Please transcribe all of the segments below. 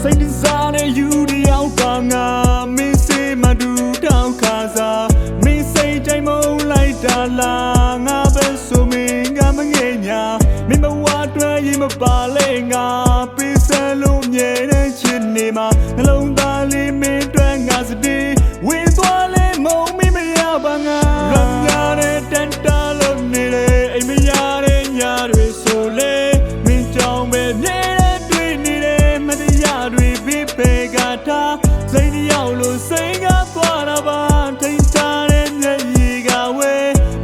စိတ်တစားနဲ့ယူတယောက်ကငါမင်းစေးမတူတောက်ခါစားမင်းစိတ်တိုင်းမုန်းလိုက်တာလားငါပဲဆိုမင်းကမငဲ့ညာမင်းမဝအတွက်ရင်မပါလေငါပေးစလုံးမြဲတဲ့ချစ်နေမှာနှလုံးသားလေးမင်းအတွက်ငါစတေးဝင်သွားလဲမုန်းမင်းမရပါငါလွန်ရတဲ့တန်တာလုံးနေလေအိမ်မရတဲ့ညတွေဆိုလေမင်းကြောင့်ပဲမြဲတဲ့တွေ့နေတယ်မတရားတွေပြပေကထားစိတ်ရောက်လို့စိတ်ကသွားတာပါထိန်ထားတဲ့မျက်ရည်ကဝဲ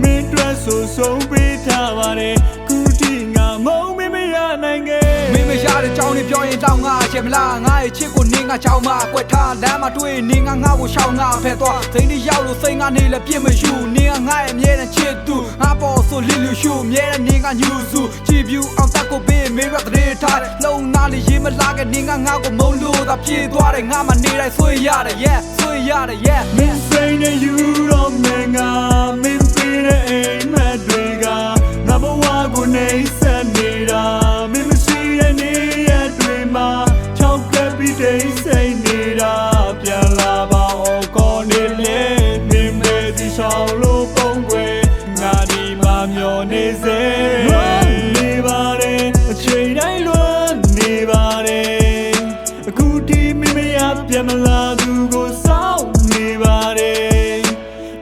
မင်းအတွက်ဆိုဆုံးပေးထားပါတယ်ခုထိငါမုန်းမင်းမရနိုင်ခဲ့မင်းမရတဲ့ကြောင်းနေပြောရင်တောင်းငါချက်မလားငါရဲ့ချစ်ကိုနင်းငါချောင်းမကွက်ထားလမ်းမှာတွေ့နင်းငါကိုရှောင်းငါဖဲသွားစိတ်ရောက်လို့စိတ်ကနေလည်းပြစ်မယူနင်းငါရဲ့အမြဲတမ်းချစ်သူငါပေါ်ဆိုလီလူရှူအမြဲတမ်းနင်းငါညူစုကြည်ပြူအောင်တက်ကိုပေးမင်းရတဲ့ထားလုံနာလေးရေးမလာခဲ့နင်းငါကိုမုန်းလို့သာပြေးသွားတယ်ငါမှနေတိုင်းဆွေးရတယ် yeah ဆွေးရတယ် yeah မင်းစိတ်နဲ့ယူတော့မင်းငါမင်းပေးတဲ့အိမ်မက်တွေကငါဘဝကိုနေဆက်နေတာမင်းမရှိတဲ့နေရတွေမှာချောက်ကပ်ပြီးတိတ်ဆိတ်နေတာပြန်လာပါအောင်ကောနေလေမင်းမဲဒီရှောင်းလို့ပုံွယ်ငါဒီမှာမျောနေစေနေပါတယ်အချိန်တိုင်းလွန်နေပါတယ်အခုဒီမင်းမရပြန်မလာသူကိုစောင့်နေပါတယ်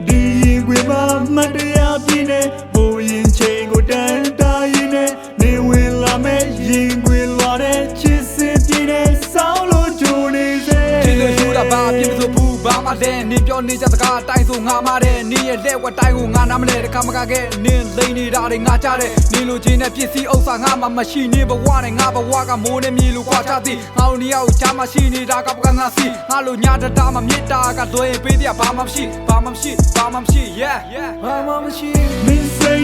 ဒီရင်ခွေမှာမတရားပြင်းနေဘိုးရင်ချိန်ကိုတန်းတာရင်နဲ့နေဝင်လာမဲ့ရင်ခွေလွာတဲ့ချစ်စစ်ပြင်းနေစောင့်လို့ကြိုနေစေချစ်လို့ယူတာဘာပြင်းဆိုဘူးဘာမှလည်းနင်းပြောနေကြစကားအတိုင်းဆိုငါမတဲ့နင်းရဲ့လက်ဝက်တိုင်းကိုငါနားမလဲတခါမကခဲ့နင်းလိမ့်နေတာတွေငါချတဲ့နင်းလိုချင်တဲ့ပစ္စည်းဥစ္စာငါမှမရှိနေဘဝနဲ့ငါဘဝကမိုးနဲ့မြေလိုခွာချသည်ငါတို့နေရာကိုချာမရှိနေတာကပကငါစီငါလိုညာတတာမှမြစ်တာကလွယ်ပေးတဲ့ဘာမှမရှိ yeah ဘာမှမရှိမင်းစိ